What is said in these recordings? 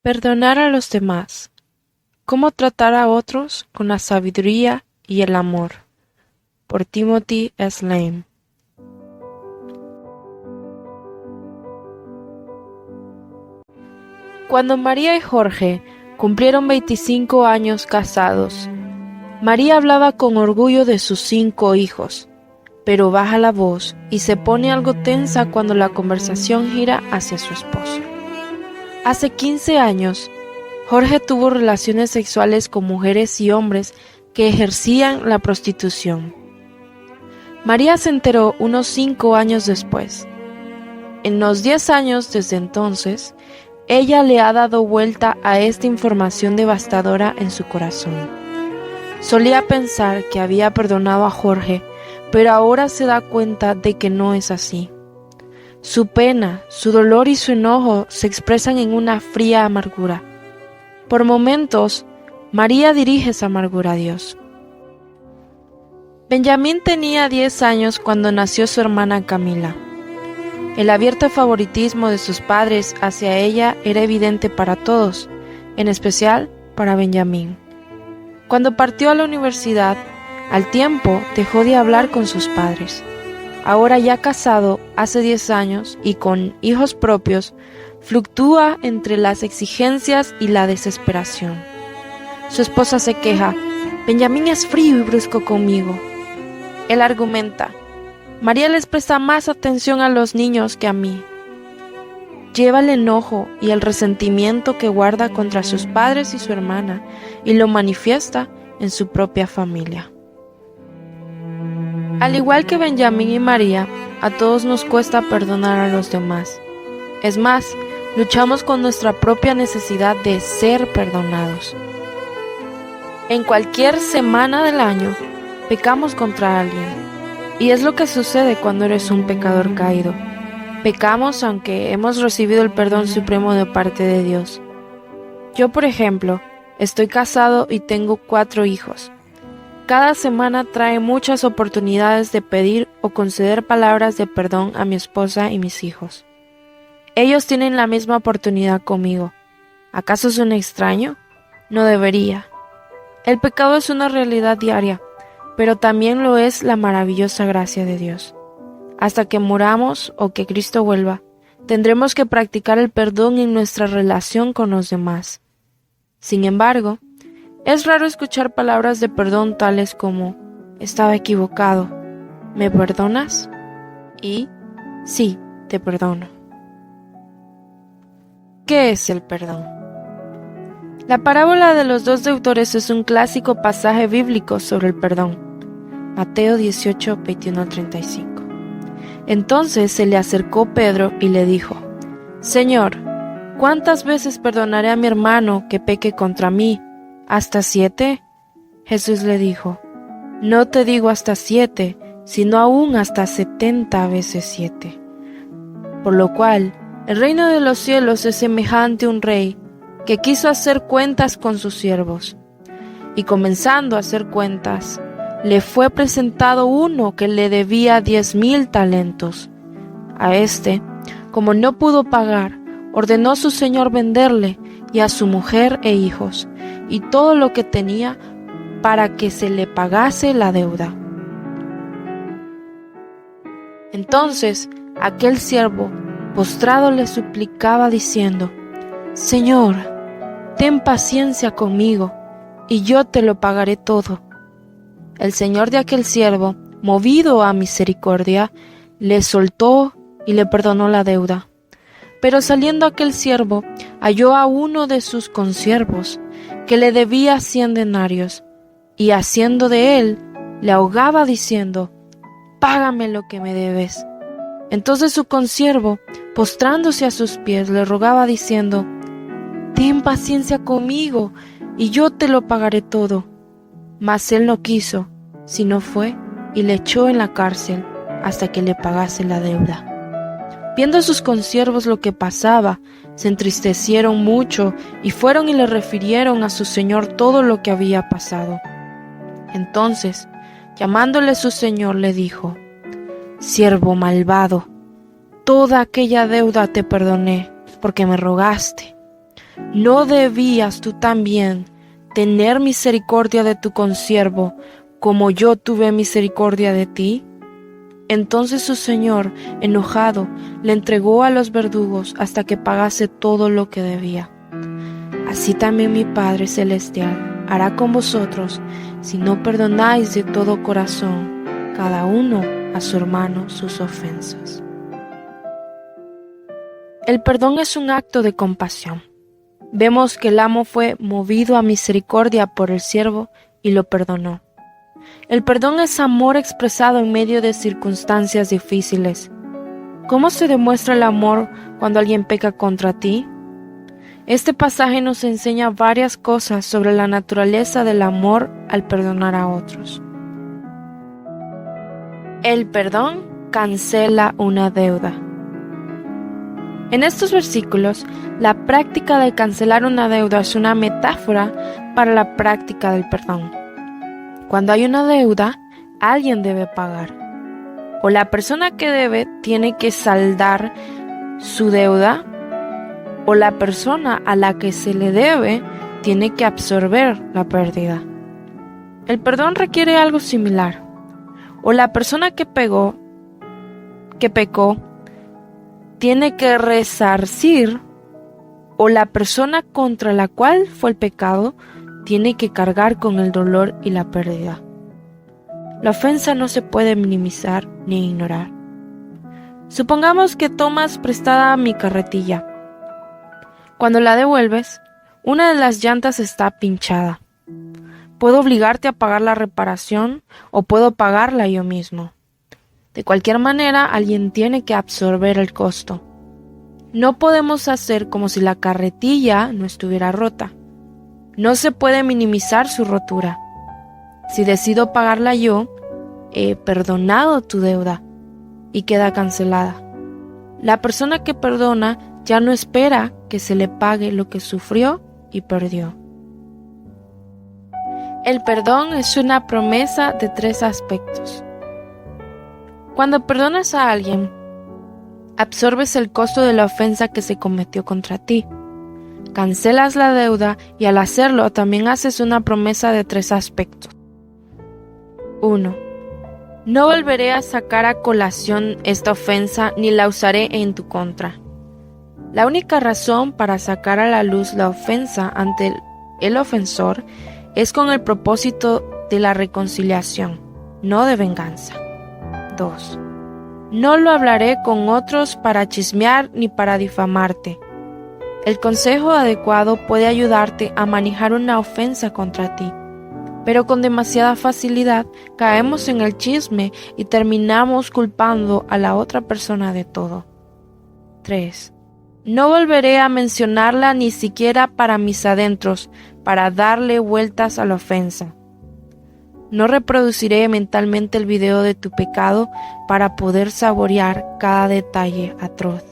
Perdonar a los demás. Cómo tratar a otros con la sabiduría y el amor. Por Timothy S. Lane. Cuando María y Jorge cumplieron 25 años casados, María hablaba con orgullo de sus 5 hijos, pero baja la voz y se pone algo tensa cuando la conversación gira hacia su esposo. Hace 15 años, Jorge tuvo relaciones sexuales con mujeres y hombres que ejercían la prostitución. María se enteró unos 5 años después. En los 10 años desde entonces, ella le ha dado vuelta a esta información devastadora en su corazón. Solía pensar que había perdonado a Jorge, pero ahora se da cuenta de que no es así. Su pena, su dolor y su enojo se expresan en una fría amargura. Por momentos, María dirige esa amargura a Dios. Benjamín tenía 10 años cuando nació su hermana Camila. El abierto favoritismo de sus padres hacia ella era evidente para todos, en especial para Benjamín. Cuando partió a la universidad, al tiempo dejó de hablar con sus padres. Ahora ya casado hace 10 años y con hijos propios, fluctúa entre las exigencias y la desesperación. Su esposa se queja: Benjamín es frío y brusco conmigo. Él argumenta: María les presta más atención a los niños que a mí. Lleva el enojo y el resentimiento que guarda contra sus padres y su hermana y lo manifiesta en su propia familia. Al igual que Benjamín y María, a todos nos cuesta perdonar a los demás. Es más, luchamos con nuestra propia necesidad de ser perdonados. En cualquier semana del año, pecamos contra alguien. Y es lo que sucede cuando eres un pecador caído. Pecamos aunque hemos recibido el perdón supremo de parte de Dios. Yo, por ejemplo, estoy casado y tengo 4 hijos. Cada semana trae muchas oportunidades de pedir o conceder palabras de perdón a mi esposa y mis hijos. Ellos tienen la misma oportunidad conmigo. ¿Acaso es un extraño? No debería. El pecado es una realidad diaria, pero también lo es la maravillosa gracia de Dios. Hasta que muramos o que Cristo vuelva, tendremos que practicar el perdón en nuestra relación con los demás. Sin embargo, es raro escuchar palabras de perdón tales como: estaba equivocado, ¿me perdonas? Y sí, te perdono. ¿Qué es el perdón? La parábola de los 2 deudores es un clásico pasaje bíblico sobre el perdón. Mateo 18, 21 al 35. Entonces se le acercó Pedro y le dijo: Señor, ¿cuántas veces perdonaré a mi hermano que peque contra mí? ¿Hasta 7? Jesús le dijo: No te digo hasta 7, sino aún hasta 70 veces 7. Por lo cual, el reino de los cielos es semejante a un rey que quiso hacer cuentas con sus siervos. Y comenzando a hacer cuentas, le fue presentado uno que le debía 10,000 talentos. A este, como no pudo pagar, ordenó su señor venderle y a su mujer e hijos, y todo lo que tenía, para que se le pagase la deuda. Entonces aquel siervo, postrado, le suplicaba diciendo: Señor, ten paciencia conmigo, y yo te lo pagaré todo. El señor de aquel siervo, movido a misericordia, le soltó y le perdonó la deuda. Pero saliendo aquel siervo, halló a uno de sus consiervos, que le debía 100 denarios, y haciendo de él, le ahogaba diciendo: Págame lo que me debes. Entonces su consiervo, postrándose a sus pies, le rogaba diciendo: Ten paciencia conmigo, y yo te lo pagaré todo. Mas él no quiso, sino fue y le echó en la cárcel hasta que le pagase la deuda. Viendo sus consiervos lo que pasaba, se entristecieron mucho y fueron y le refirieron a su señor todo lo que había pasado. Entonces, llamándole su señor, le dijo: Siervo malvado, toda aquella deuda te perdoné, porque me rogaste. ¿no debías tú también tener misericordia de tu consiervo, como yo tuve misericordia de ti? Entonces su señor, enojado, le entregó a los verdugos hasta que pagase todo lo que debía. Así también mi Padre Celestial hará con vosotros, si no perdonáis de todo corazón, cada uno a su hermano sus ofensas. El perdón es un acto de compasión. Vemos que el amo fue movido a misericordia por el siervo y lo perdonó. El perdón es amor expresado en medio de circunstancias difíciles. ¿Cómo se demuestra el amor cuando alguien peca contra ti? Este pasaje nos enseña varias cosas sobre la naturaleza del amor al perdonar a otros. El perdón cancela una deuda. En estos versículos, la práctica de cancelar una deuda es una metáfora para la práctica del perdón. Cuando hay una deuda, alguien debe pagar. O la persona que debe tiene que saldar su deuda, o la persona a la que se le debe tiene que absorber la pérdida. El perdón requiere algo similar. O la persona que pecó, tiene que resarcir, o la persona contra la cual fue el pecado tiene que cargar con el dolor y la pérdida. La ofensa no se puede minimizar ni ignorar. Supongamos que tomas prestada mi carretilla. Cuando la devuelves, una de las llantas está pinchada. Puedo obligarte a pagar la reparación o puedo pagarla yo mismo. De cualquier manera, alguien tiene que absorber el costo. No podemos hacer como si la carretilla no estuviera rota. No se puede minimizar su rotura. Si decido pagarla yo, he perdonado tu deuda y queda cancelada. La persona que perdona ya no espera que se le pague lo que sufrió y perdió. El perdón es una promesa de 3 aspectos. Cuando perdonas a alguien, absorbes el costo de la ofensa que se cometió contra ti. Cancelas la deuda y al hacerlo también haces una promesa de 3 aspectos. 1. No volveré a sacar a colación esta ofensa ni la usaré en tu contra. La única razón para sacar a la luz la ofensa ante el ofensor es con el propósito de la reconciliación, no de venganza. 2. No lo hablaré con otros para chismear ni para difamarte. El consejo adecuado puede ayudarte a manejar una ofensa contra ti, pero con demasiada facilidad caemos en el chisme y terminamos culpando a la otra persona de todo. 3. No volveré a mencionarla ni siquiera para mis adentros, para darle vueltas a la ofensa. No reproduciré mentalmente el video de tu pecado para poder saborear cada detalle atroz.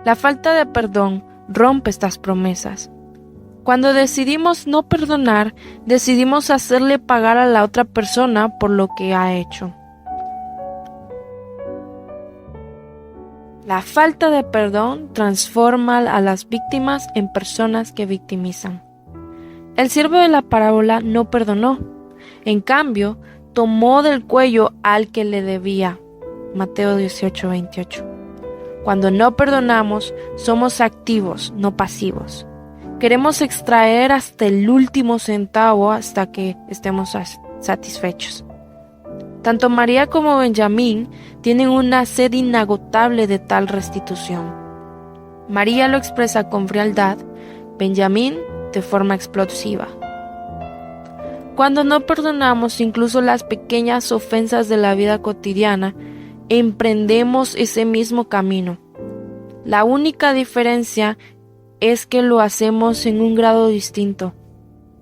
La falta de perdón rompe estas promesas. Cuando decidimos no perdonar, decidimos hacerle pagar a la otra persona por lo que ha hecho. La falta de perdón transforma a las víctimas en personas que victimizan. El siervo de la parábola no perdonó. En cambio, tomó del cuello al que le debía. Mateo 18:28. Cuando no perdonamos, somos activos, no pasivos. Queremos extraer hasta el último centavo hasta que estemos satisfechos. Tanto María como Benjamín tienen una sed inagotable de tal restitución. María lo expresa con frialdad, Benjamín de forma explosiva. Cuando no perdonamos incluso las pequeñas ofensas de la vida cotidiana, emprendemos ese mismo camino. La única diferencia es que lo hacemos en un grado distinto.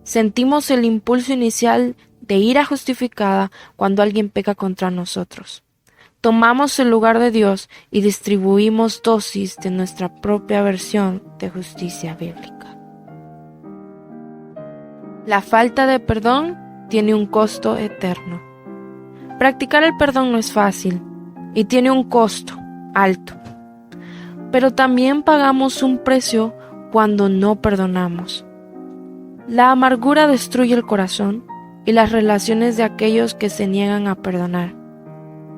Sentimos el impulso inicial de ira justificada cuando alguien peca contra nosotros. Tomamos el lugar de Dios y distribuimos dosis de nuestra propia versión de justicia bíblica. La falta de perdón tiene un costo eterno. Practicar el perdón no es fácil y tiene un costo alto. pero también pagamos un precio cuando no perdonamos. La amargura destruye el corazón y las relaciones de aquellos que se niegan a perdonar.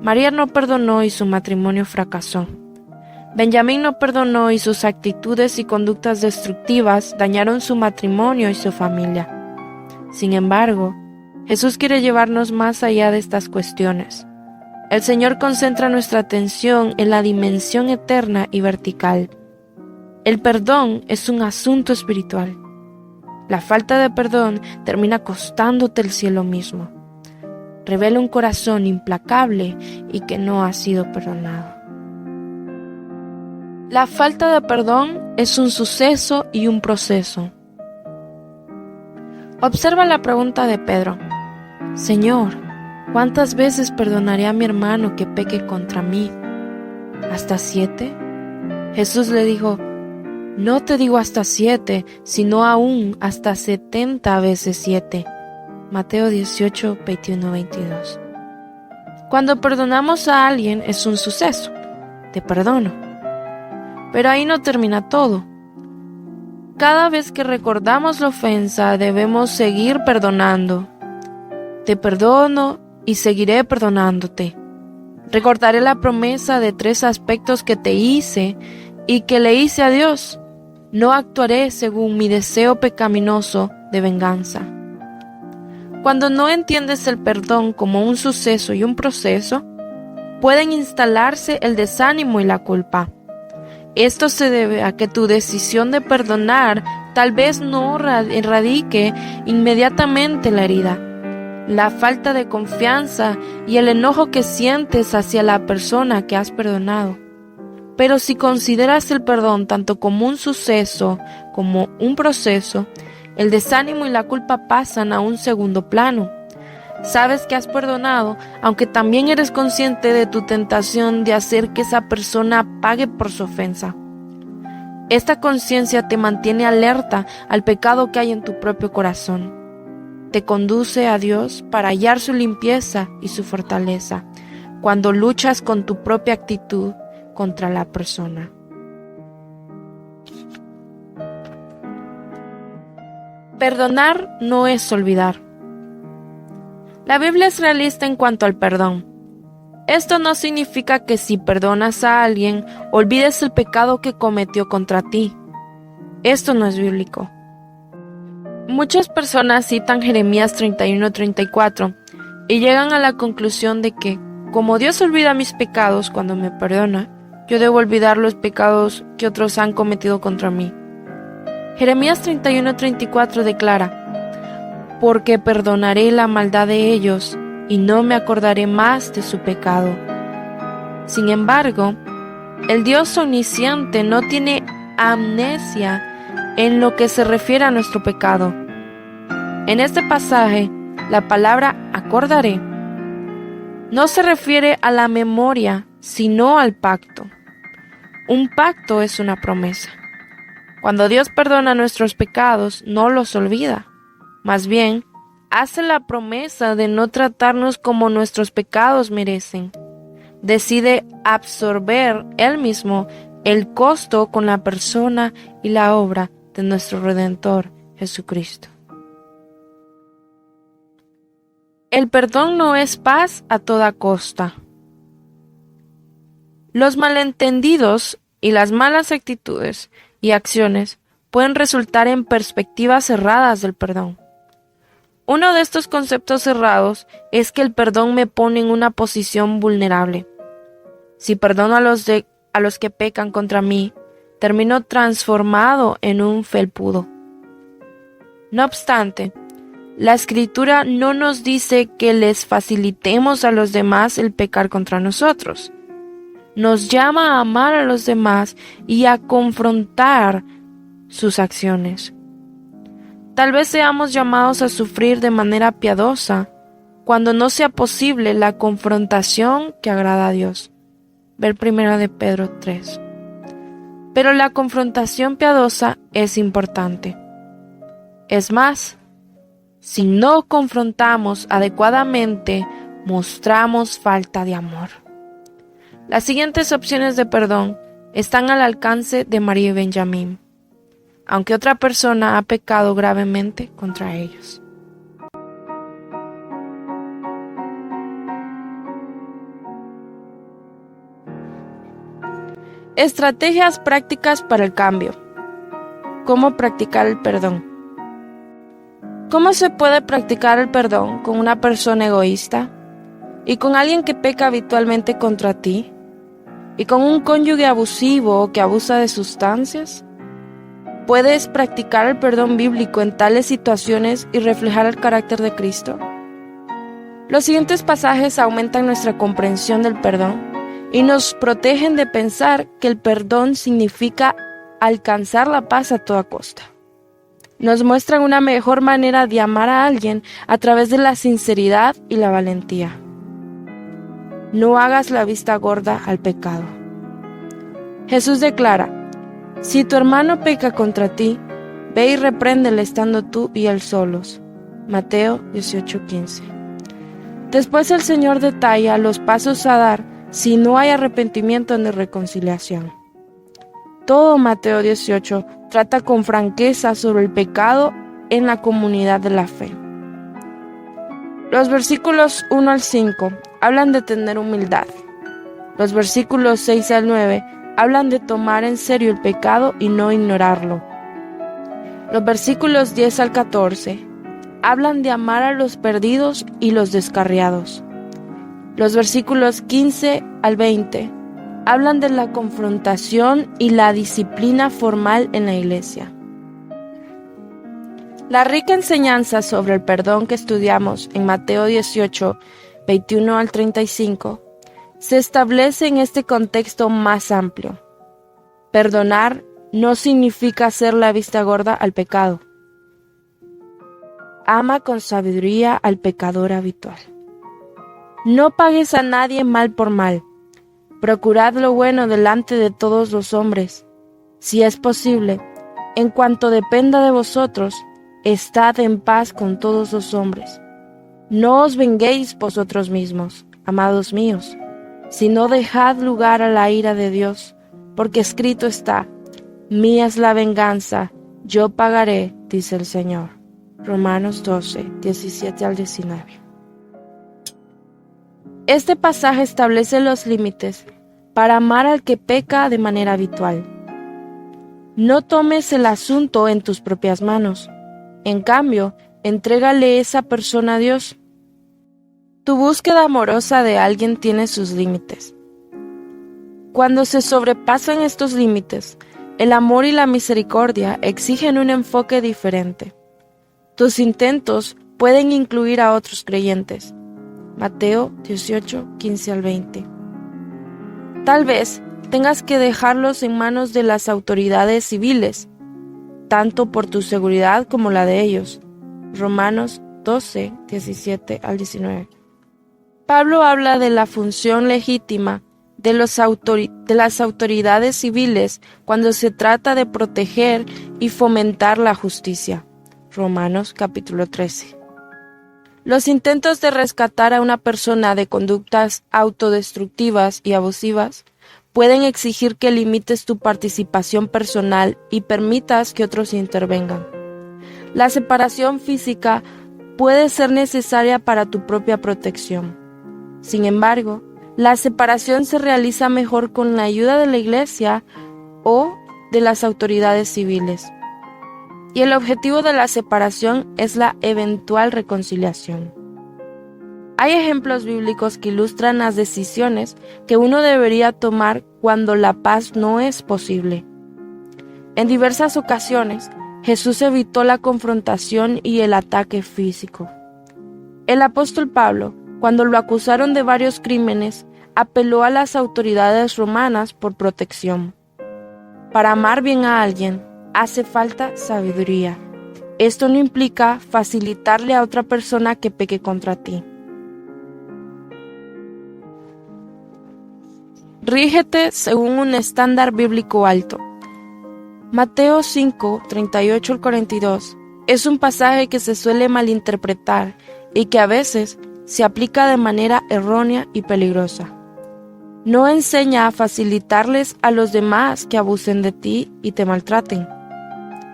María no perdonó y su matrimonio fracasó. Benjamín no perdonó y sus actitudes y conductas destructivas dañaron su matrimonio y su familia. Sin embargo, Jesús quiere llevarnos más allá de estas cuestiones. El Señor concentra nuestra atención en la dimensión eterna y vertical. El perdón es un asunto espiritual. La falta de perdón termina costándote el cielo mismo. Revela un corazón implacable y que no ha sido perdonado. La falta de perdón es un suceso y un proceso. Observa la pregunta de Pedro. Señor, ¿cuántas veces perdonaré a mi hermano que peque contra mí? ¿Hasta 7? Jesús le dijo, no te digo hasta 7, sino aún hasta 70 veces 7. Mateo 18, 21, 22. Cuando perdonamos a alguien es un suceso. Te perdono. Pero ahí no termina todo. Cada vez que recordamos la ofensa debemos seguir perdonando. Te perdono y seguiré perdonándote. Recordaré la promesa de 3 aspectos que te hice y que le hice a Dios. No actuaré según mi deseo pecaminoso de venganza. Cuando no entiendes el perdón como un suceso y un proceso, pueden instalarse el desánimo y la culpa. Esto se debe a que tu decisión de perdonar tal vez no erradique inmediatamente la herida. La falta de confianza y el enojo que sientes hacia la persona que has perdonado. Pero si consideras el perdón tanto como un suceso como un proceso, el desánimo y la culpa pasan a un segundo plano. Sabes que has perdonado, aunque también eres consciente de tu tentación de hacer que esa persona pague por su ofensa. Esta conciencia te mantiene alerta al pecado que hay en tu propio corazón. Te conduce a Dios para hallar su limpieza y su fortaleza, cuando luchas con tu propia actitud contra la persona. Perdonar no es olvidar. La Biblia es realista en cuanto al perdón. Esto no significa que si perdonas a alguien, olvides el pecado que cometió contra ti. Esto no es bíblico. Muchas personas citan Jeremías 31:34 y llegan a la conclusión de que, como Dios olvida mis pecados cuando me perdona, yo debo olvidar los pecados que otros han cometido contra mí. Jeremías 31:34 declara, porque perdonaré la maldad de ellos y no me acordaré más de su pecado. Sin embargo, el Dios omnisciente no tiene amnesia en lo que se refiere a nuestro pecado. En este pasaje, la palabra acordaré no se refiere a la memoria, sino al pacto. Un pacto es una promesa. Cuando Dios perdona nuestros pecados, no los olvida. Más bien, hace la promesa de no tratarnos como nuestros pecados merecen. Decide absorber Él mismo el costo con la persona y la obra de nuestro Redentor Jesucristo. El perdón no es paz a toda costa. Los malentendidos y las malas actitudes y acciones pueden resultar en perspectivas erradas del perdón. Uno de estos conceptos errados es que el perdón me pone en una posición vulnerable. Si perdono a los que pecan contra mí, termino transformado en un felpudo. No obstante, la Escritura no nos dice que les facilitemos a los demás el pecar contra nosotros. Nos llama a amar a los demás y a confrontar sus acciones. Tal vez seamos llamados a sufrir de manera piadosa cuando no sea posible la confrontación que agrada a Dios. Ver 1 de Pedro 3. Pero la confrontación piadosa es importante. Es más, si no confrontamos adecuadamente, mostramos falta de amor. Las siguientes opciones de perdón están al alcance de María y Benjamín, aunque otra persona ha pecado gravemente contra ellos. Estrategias prácticas para el cambio. ¿Cómo practicar el perdón? ¿Cómo se puede practicar el perdón con una persona egoísta? ¿Y con alguien que peca habitualmente contra ti? ¿Y con un cónyuge abusivo o que abusa de sustancias? ¿Puedes practicar el perdón bíblico en tales situaciones y reflejar el carácter de Cristo? Los siguientes pasajes aumentan nuestra comprensión del perdón y nos protegen de pensar que el perdón significa alcanzar la paz a toda costa. Nos muestran una mejor manera de amar a alguien a través de la sinceridad y la valentía. No hagas la vista gorda al pecado. Jesús declara: si tu hermano peca contra ti, ve y repréndele estando tú y él solos. Mateo 18:15. Después el Señor detalla los pasos a dar si no hay arrepentimiento ni reconciliación. Todo Mateo 18 trata con franqueza sobre el pecado en la comunidad de la fe. Los versículos 1 al 5 hablan de tener humildad. Los versículos 6 al 9 hablan de tomar en serio el pecado y no ignorarlo. Los versículos 10 al 14 hablan de amar a los perdidos y los descarriados. Los versículos 15 al 20 hablan de la confrontación y la disciplina formal en la iglesia. La rica enseñanza sobre el perdón que estudiamos en Mateo 18, 21 al 35, se establece en este contexto más amplio. Perdonar no significa hacer la vista gorda al pecado. Ama con sabiduría al pecador habitual. No pagues a nadie mal por mal. Procurad lo bueno delante de todos los hombres. Si es posible, en cuanto dependa de vosotros, estad en paz con todos los hombres. No os venguéis vosotros mismos, amados míos, sino dejad lugar a la ira de Dios, porque escrito está: mía es la venganza, yo pagaré, dice el Señor. Romanos 12, 17 al 19. Este pasaje establece los límites para amar al que peca de manera habitual. No tomes el asunto en tus propias manos. En cambio, entrégale esa persona a Dios. Tu búsqueda amorosa de alguien tiene sus límites. Cuando se sobrepasan estos límites, el amor y la misericordia exigen un enfoque diferente. Tus intentos pueden incluir a otros creyentes. Mateo 18, 15 al 20. Tal vez tengas que dejarlos en manos de las autoridades civiles, tanto por tu seguridad como la de ellos. Romanos 12, 17 al 19. Pablo habla de la función legítima de las autoridades civiles cuando se trata de proteger y fomentar la justicia. Romanos capítulo 13. Los intentos de rescatar a una persona de conductas autodestructivas y abusivas pueden exigir que limites tu participación personal y permitas que otros intervengan. La separación física puede ser necesaria para tu propia protección. Sin embargo, la separación se realiza mejor con la ayuda de la iglesia o de las autoridades civiles. Y el objetivo de la separación es la eventual reconciliación. Hay ejemplos bíblicos que ilustran las decisiones que uno debería tomar cuando la paz no es posible. En diversas ocasiones, Jesús evitó la confrontación y el ataque físico. El apóstol Pablo, cuando lo acusaron de varios crímenes, apeló a las autoridades romanas por protección. Para amar bien a alguien, hace falta sabiduría. Esto no implica facilitarle a otra persona que peque contra ti. Rígete según un estándar bíblico alto. Mateo 5, 38 al 42 es un pasaje que se suele malinterpretar y que a veces se aplica de manera errónea y peligrosa. No enseña a facilitarles a los demás que abusen de ti y te maltraten.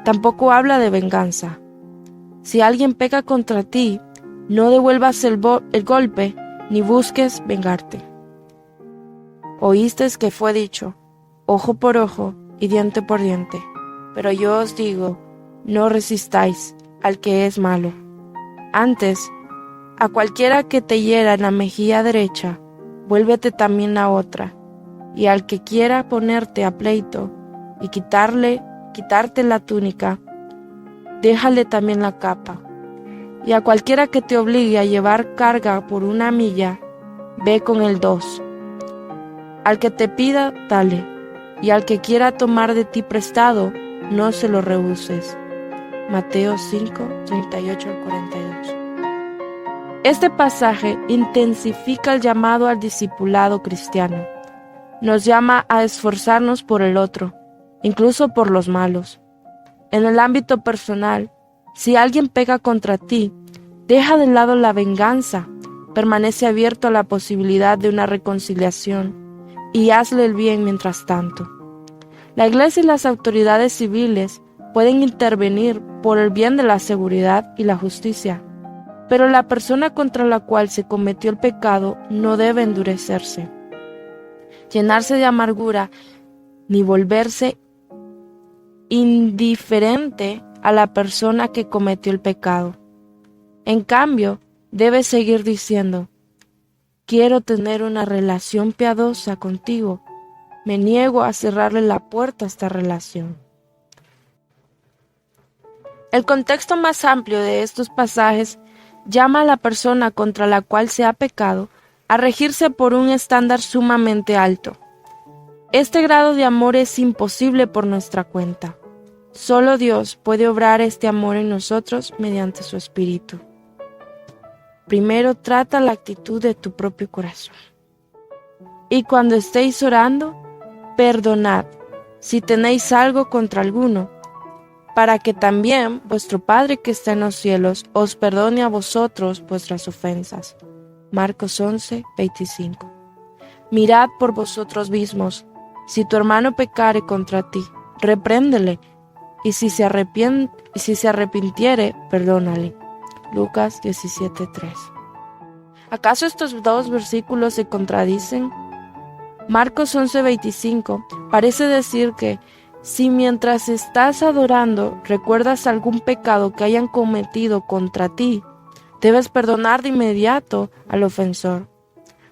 Tampoco habla de venganza. Si alguien peca contra ti, no devuelvas el golpe ni busques vengarte. Oísteis que fue dicho, ojo por ojo y diente por diente. Pero yo os digo, no resistáis al que es malo. Antes, a cualquiera que te hiera en la mejilla derecha, vuélvete también la otra, y al que quiera ponerte a pleito y quitarte la túnica, déjale también la capa. Y a cualquiera que te obligue a llevar carga por 1 milla, ve con el 2. Al que te pida, dale, y al que quiera tomar de ti prestado, no se lo rehuses. Mateo 5, 38 al 42. Este pasaje intensifica el llamado al discipulado cristiano. Nos llama a esforzarnos por el otro, incluso por los malos. En el ámbito personal, si alguien pega contra ti, deja de lado la venganza, permanece abierto a la posibilidad de una reconciliación y hazle el bien mientras tanto. La Iglesia y las autoridades civiles pueden intervenir por el bien de la seguridad y la justicia, pero la persona contra la cual se cometió el pecado no debe endurecerse, llenarse de amargura, ni volverse indiferente a la persona que cometió el pecado. En cambio, debe seguir diciendo, quiero tener una relación piadosa contigo, me niego a cerrarle la puerta a esta relación. El contexto más amplio de estos pasajes llama a la persona contra la cual se ha pecado a regirse por un estándar sumamente alto. Este grado de amor es imposible por nuestra cuenta. Solo Dios puede obrar este amor en nosotros mediante su Espíritu. Primero trata la actitud de tu propio corazón. Y cuando estéis orando, perdonad si tenéis algo contra alguno, para que también vuestro Padre que está en los cielos os perdone a vosotros vuestras ofensas. Marcos 11, 25. Mirad por vosotros mismos, si tu hermano pecare contra ti, repréndele, y si se arrepintiere, perdónale. Lucas 17:3. ¿Acaso estos dos versículos se contradicen? Marcos 11:25 parece decir que si mientras estás adorando recuerdas algún pecado que hayan cometido contra ti, debes perdonar de inmediato al ofensor.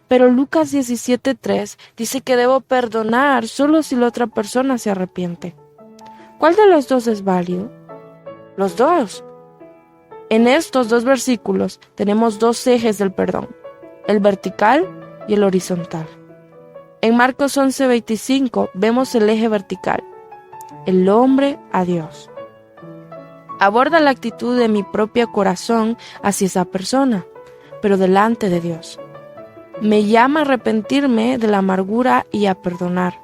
Pero Lucas 17:3 dice que debo perdonar solo si la otra persona se arrepiente. ¿Cuál de los dos es válido? Los dos. En estos dos versículos tenemos dos ejes del perdón, el vertical y el horizontal. En Marcos 11:25 vemos el eje vertical, el hombre a Dios. Aborda la actitud de mi propio corazón hacia esa persona, pero delante de Dios. Me llama a arrepentirme de la amargura y a perdonar.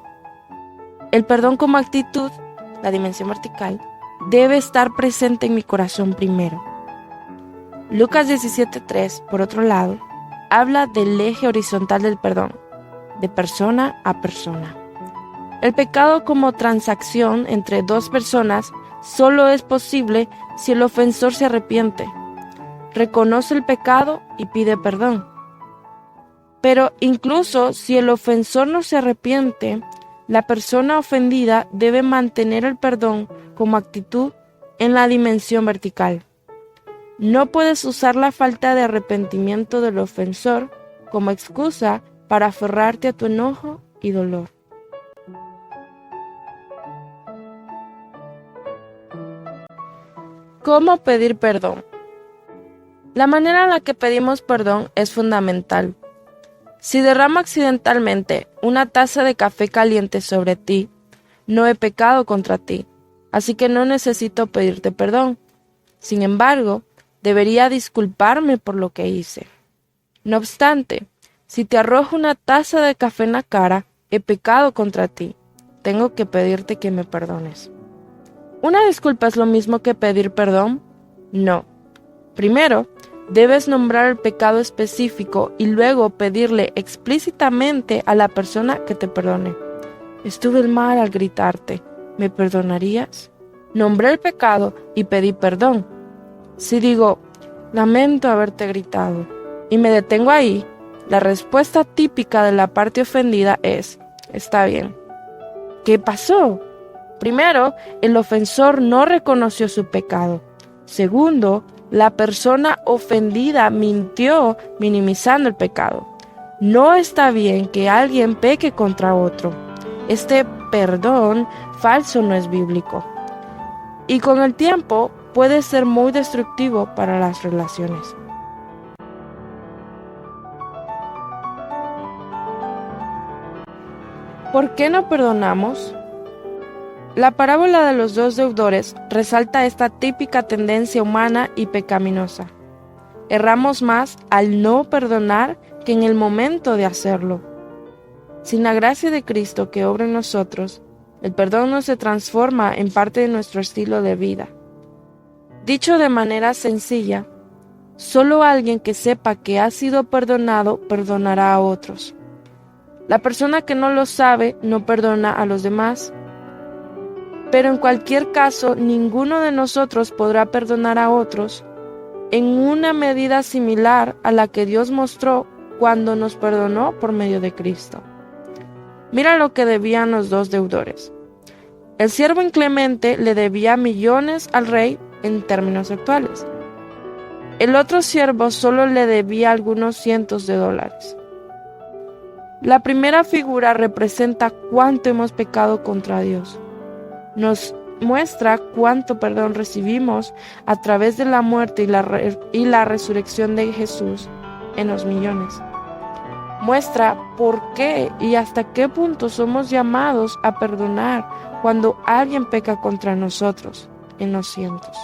El perdón como actitud, la dimensión vertical, debe estar presente en mi corazón primero. Lucas 17:3, por otro lado, habla del eje horizontal del perdón, de persona a persona. El pecado como transacción entre dos personas solo es posible si el ofensor se arrepiente, reconoce el pecado y pide perdón. Pero incluso si el ofensor no se arrepiente, la persona ofendida debe mantener el perdón como actitud en la dimensión vertical. No puedes usar la falta de arrepentimiento del ofensor como excusa para aferrarte a tu enojo y dolor. ¿Cómo pedir perdón? La manera en la que pedimos perdón es fundamental. Si derramo accidentalmente una taza de café caliente sobre ti, no he pecado contra ti, así que no necesito pedirte perdón. Sin embargo, debería disculparme por lo que hice. No obstante, si te arrojo una taza de café en la cara, he pecado contra ti. Tengo que pedirte que me perdones. ¿Una disculpa es lo mismo que pedir perdón? No. Primero, Debes nombrar el pecado específico y luego pedirle explícitamente a la persona que te perdone. Estuve mal al gritarte. ¿Me perdonarías? Nombré el pecado y pedí perdón. Si digo, lamento haberte gritado, y me detengo ahí, la respuesta típica de la parte ofendida es, está bien. ¿Qué pasó? Primero, el ofensor no reconoció su pecado. Segundo, la persona ofendida mintió minimizando el pecado. No está bien que alguien peque contra otro. Este perdón falso no es bíblico. Y con el tiempo puede ser muy destructivo para las relaciones. ¿Por qué no perdonamos? La parábola de los dos deudores resalta esta típica tendencia humana y pecaminosa. Erramos más al no perdonar que en el momento de hacerlo. Sin la gracia de Cristo que obra en nosotros, el perdón no se transforma en parte de nuestro estilo de vida. Dicho de manera sencilla, solo alguien que sepa que ha sido perdonado perdonará a otros. La persona que no lo sabe no perdona a los demás. Pero en cualquier caso, ninguno de nosotros podrá perdonar a otros en una medida similar a la que Dios mostró cuando nos perdonó por medio de Cristo. Mira lo que debían los dos deudores. El siervo inclemente le debía millones al rey en términos actuales. El otro siervo solo le debía algunos cientos de dólares. La primera figura representa cuánto hemos pecado contra Dios. Nos muestra cuánto perdón recibimos a través de la muerte y la resurrección de Jesús en los millones. Muestra por qué y hasta qué punto somos llamados a perdonar cuando alguien peca contra nosotros en los cientos.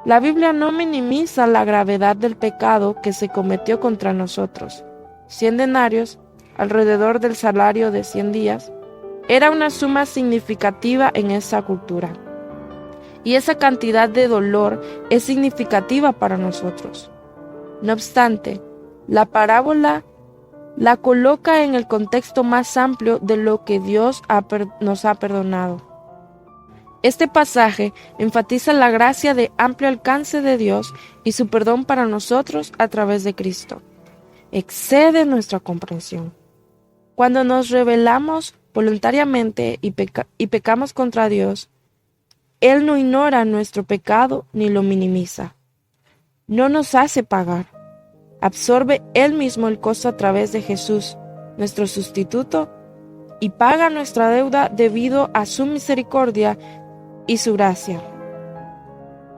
La Biblia no minimiza la gravedad del pecado que se cometió contra nosotros. 100 denarios, alrededor del salario de 100 días, era una suma significativa en esa cultura. Y esa cantidad de dolor es significativa para nosotros. No obstante, la parábola la coloca en el contexto más amplio de lo que Dios nos ha perdonado. Este pasaje enfatiza la gracia de amplio alcance de Dios y su perdón para nosotros a través de Cristo. Excede nuestra comprensión. Cuando nos rebelamos voluntariamente y pecamos contra Dios, Él no ignora nuestro pecado ni lo minimiza. No nos hace pagar. Absorbe Él mismo el costo a través de Jesús, nuestro sustituto, y paga nuestra deuda debido a su misericordia y su gracia.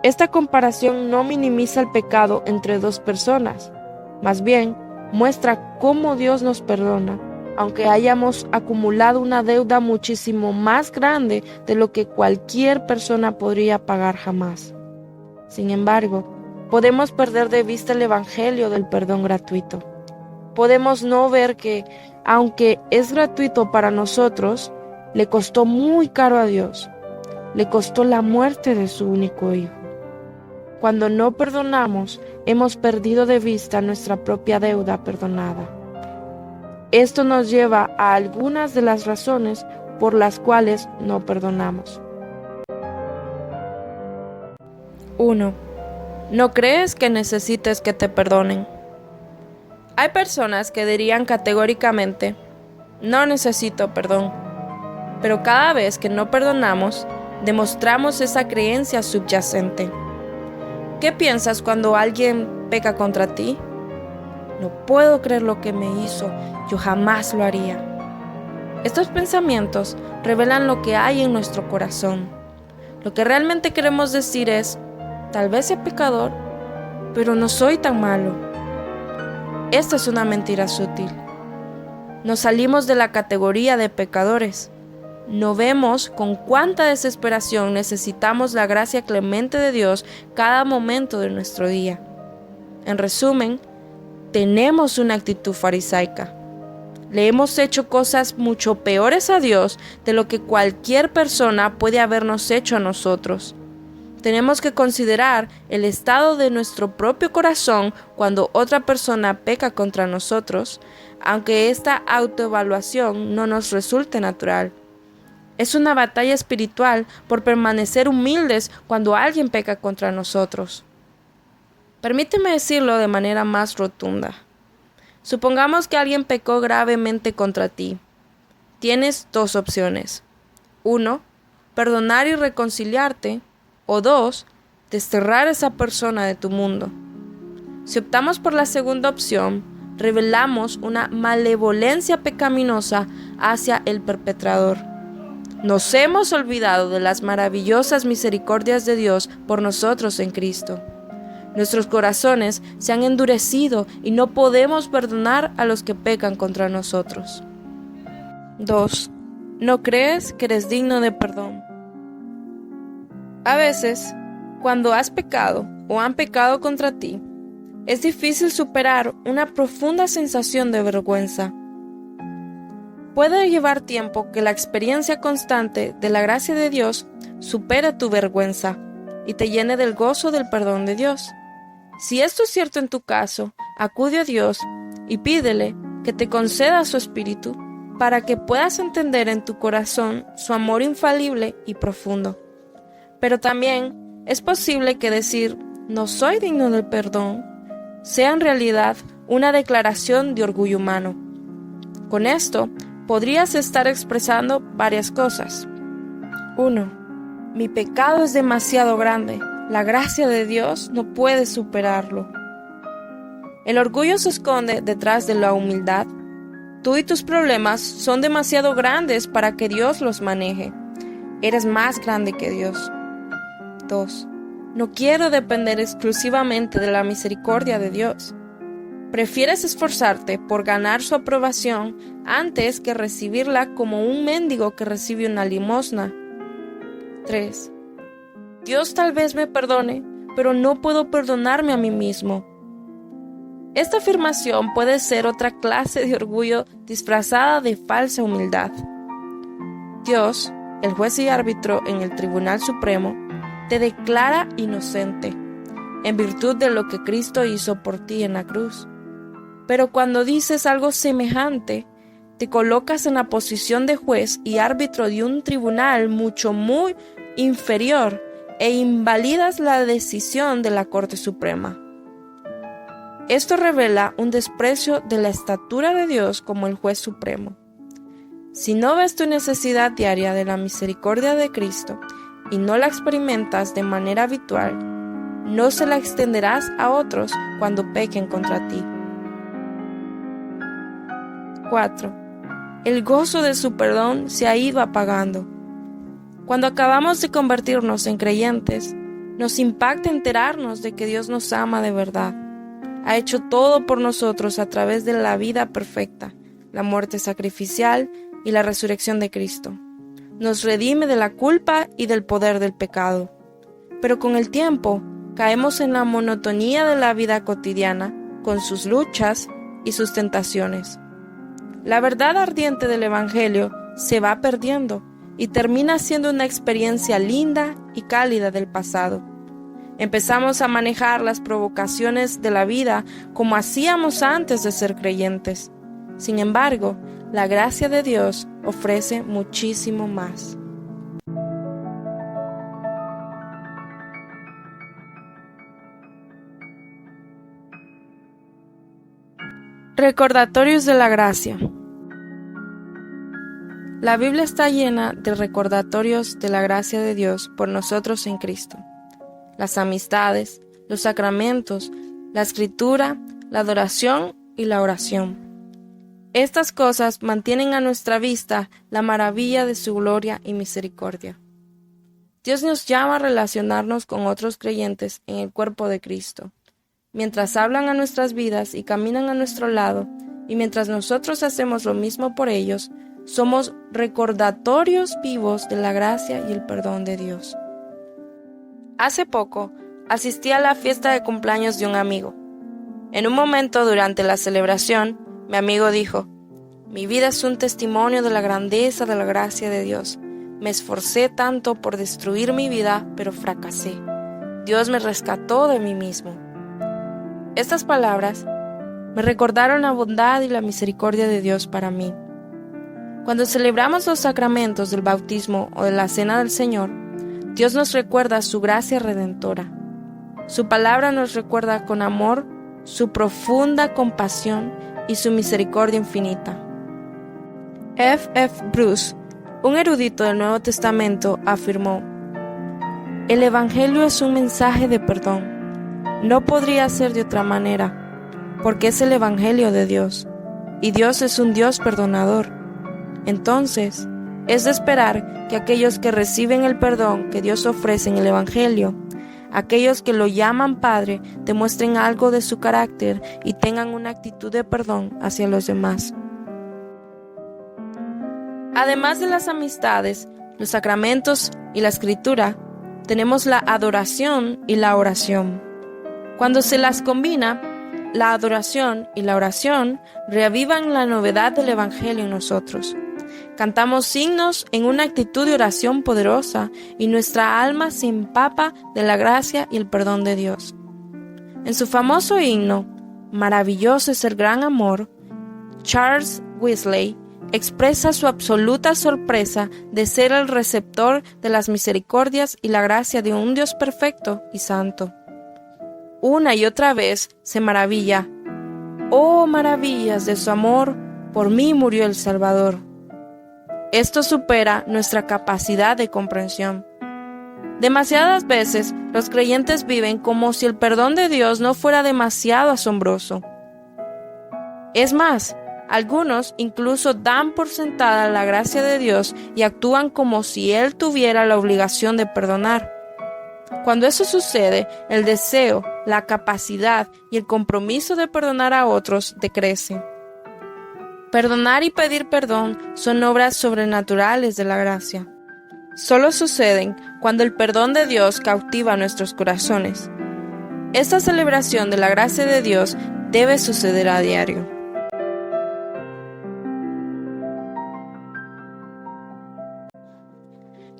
Esta comparación no minimiza el pecado entre dos personas, más bien muestra cómo Dios nos perdona, aunque hayamos acumulado una deuda muchísimo más grande de lo que cualquier persona podría pagar jamás. Sin embargo, podemos perder de vista el evangelio del perdón gratuito. Podemos no ver que, aunque es gratuito para nosotros, le costó muy caro a Dios. Le costó la muerte de su único hijo. Cuando no perdonamos, hemos perdido de vista nuestra propia deuda perdonada. Esto nos lleva a algunas de las razones por las cuales no perdonamos. 1. ¿No crees que necesites que te perdonen? Hay personas que dirían categóricamente, no necesito perdón. Pero cada vez que no perdonamos, demostramos esa creencia subyacente. ¿Qué piensas cuando alguien peca contra ti? No puedo creer lo que me hizo, yo jamás lo haría. Estos pensamientos revelan lo que hay en nuestro corazón. Lo que realmente queremos decir es, tal vez sea pecador, pero no soy tan malo. Esta es una mentira sutil. Nos salimos de la categoría de pecadores. No vemos con cuánta desesperación necesitamos la gracia clemente de Dios cada momento de nuestro día. En resumen, tenemos una actitud farisaica. Le hemos hecho cosas mucho peores a Dios de lo que cualquier persona puede habernos hecho a nosotros. Tenemos que considerar el estado de nuestro propio corazón cuando otra persona peca contra nosotros, aunque esta autoevaluación no nos resulte natural. Es una batalla espiritual por permanecer humildes cuando alguien peca contra nosotros. Permíteme decirlo de manera más rotunda. Supongamos que alguien pecó gravemente contra ti. Tienes dos opciones. 1. Perdonar y reconciliarte. O 2. Desterrar a esa persona de tu mundo. Si optamos por la segunda opción, revelamos una malevolencia pecaminosa hacia el perpetrador. Nos hemos olvidado de las maravillosas misericordias de Dios por nosotros en Cristo. Nuestros corazones se han endurecido y no podemos perdonar a los que pecan contra nosotros. 2. ¿No crees que eres digno de perdón? A veces, cuando has pecado o han pecado contra ti, es difícil superar una profunda sensación de vergüenza. Puede llevar tiempo que la experiencia constante de la gracia de Dios supere tu vergüenza y te llene del gozo del perdón de Dios. Si esto es cierto en tu caso, acude a Dios y pídele que te conceda su Espíritu para que puedas entender en tu corazón su amor infalible y profundo. Pero también es posible que decir «no soy digno del perdón» sea en realidad una declaración de orgullo humano. Con esto, podrías estar expresando varias cosas. 1. Mi pecado es demasiado grande. La gracia de Dios no puede superarlo. El orgullo se esconde detrás de la humildad. Tú y tus problemas son demasiado grandes para que Dios los maneje. Eres más grande que Dios. 2. No quiero depender exclusivamente de la misericordia de Dios. Prefieres esforzarte por ganar su aprobación antes que recibirla como un mendigo que recibe una limosna. 3. Dios tal vez me perdone, pero no puedo perdonarme a mí mismo. Esta afirmación puede ser otra clase de orgullo disfrazada de falsa humildad. Dios, el juez y árbitro en el Tribunal Supremo, te declara inocente, en virtud de lo que Cristo hizo por ti en la cruz. Pero cuando dices algo semejante, te colocas en la posición de juez y árbitro de un tribunal muy inferior e invalidas la decisión de la Corte Suprema. Esto revela un desprecio de la estatura de Dios como el juez supremo. Si no ves tu necesidad diaria de la misericordia de Cristo y no la experimentas de manera habitual, no se la extenderás a otros cuando pequen contra ti. 4. El gozo de su perdón se ha ido apagando. Cuando acabamos de convertirnos en creyentes, nos impacta enterarnos de que Dios nos ama de verdad. Ha hecho todo por nosotros a través de la vida perfecta, la muerte sacrificial y la resurrección de Cristo. Nos redime de la culpa y del poder del pecado. Pero con el tiempo, caemos en la monotonía de la vida cotidiana, con sus luchas y sus tentaciones. La verdad ardiente del Evangelio se va perdiendo y termina siendo una experiencia linda y cálida del pasado. Empezamos a manejar las provocaciones de la vida como hacíamos antes de ser creyentes. Sin embargo, la gracia de Dios ofrece muchísimo más. Recordatorios de la gracia. La Biblia está llena de recordatorios de la gracia de Dios por nosotros en Cristo. Las amistades, los sacramentos, la escritura, la adoración y la oración. Estas cosas mantienen a nuestra vista la maravilla de su gloria y misericordia. Dios nos llama a relacionarnos con otros creyentes en el cuerpo de Cristo. Mientras hablan a nuestras vidas y caminan a nuestro lado, y mientras nosotros hacemos lo mismo por ellos, somos recordatorios vivos de la gracia y el perdón de Dios. Hace poco, asistí a la fiesta de cumpleaños de un amigo. En un momento durante la celebración, mi amigo dijo: «Mi vida es un testimonio de la grandeza de la gracia de Dios. Me esforcé tanto por destruir mi vida, pero fracasé. Dios me rescató de mí mismo. Estas palabras me recordaron la bondad y la misericordia de Dios para mí. Cuando celebramos los sacramentos del bautismo o de la Cena del Señor, Dios nos recuerda su gracia redentora. Su palabra nos recuerda con amor su profunda compasión y su misericordia infinita. F. Bruce, un erudito del Nuevo Testamento, afirmó: el Evangelio es un mensaje de perdón. No podría ser de otra manera, porque es el Evangelio de Dios, y Dios es un Dios perdonador. Entonces, es de esperar que aquellos que reciben el perdón que Dios ofrece en el Evangelio, aquellos que lo llaman Padre, demuestren algo de su carácter y tengan una actitud de perdón hacia los demás. Además de las amistades, los sacramentos y la escritura, tenemos la adoración y la oración. Cuando se las combina, la adoración y la oración reavivan la novedad del Evangelio en nosotros. Cantamos himnos en una actitud de oración poderosa y nuestra alma se empapa de la gracia y el perdón de Dios. En su famoso himno, Maravilloso es el gran amor, Charles Wesley expresa su absoluta sorpresa de ser el receptor de las misericordias y la gracia de un Dios perfecto y santo. Una y otra vez se maravilla: «Oh, maravillas de su amor, por mí murió el Salvador». Esto supera nuestra capacidad de comprensión. Demasiadas veces los creyentes viven como si el perdón de Dios no fuera demasiado asombroso. Es más, algunos incluso dan por sentada la gracia de Dios y actúan como si Él tuviera la obligación de perdonar. Cuando eso sucede, el deseo, la capacidad y el compromiso de perdonar a otros decrecen. Perdonar y pedir perdón son obras sobrenaturales de la gracia. Solo suceden cuando el perdón de Dios cautiva nuestros corazones. Esta celebración de la gracia de Dios debe suceder a diario.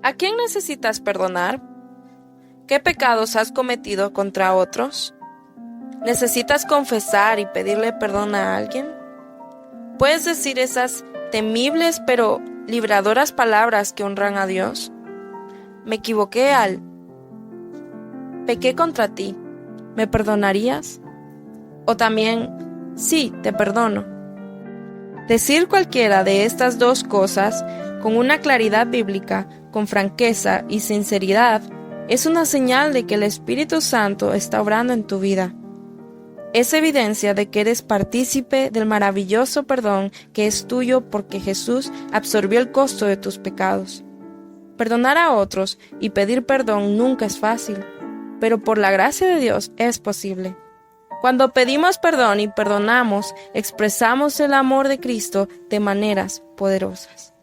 ¿A quién necesitas perdonar? ¿Qué pecados has cometido contra otros? ¿Necesitas confesar y pedirle perdón a alguien? ¿Puedes decir esas temibles pero libradoras palabras que honran a Dios? Me equivoqué al... Pequé contra ti. ¿Me perdonarías? O también, sí, te perdono. Decir cualquiera de estas dos cosas con una claridad bíblica, con franqueza y sinceridad, es una señal de que el Espíritu Santo está obrando en tu vida. Es evidencia de que eres partícipe del maravilloso perdón que es tuyo porque Jesús absorbió el costo de tus pecados. Perdonar a otros y pedir perdón nunca es fácil, pero por la gracia de Dios es posible. Cuando pedimos perdón y perdonamos, expresamos el amor de Cristo de maneras poderosas.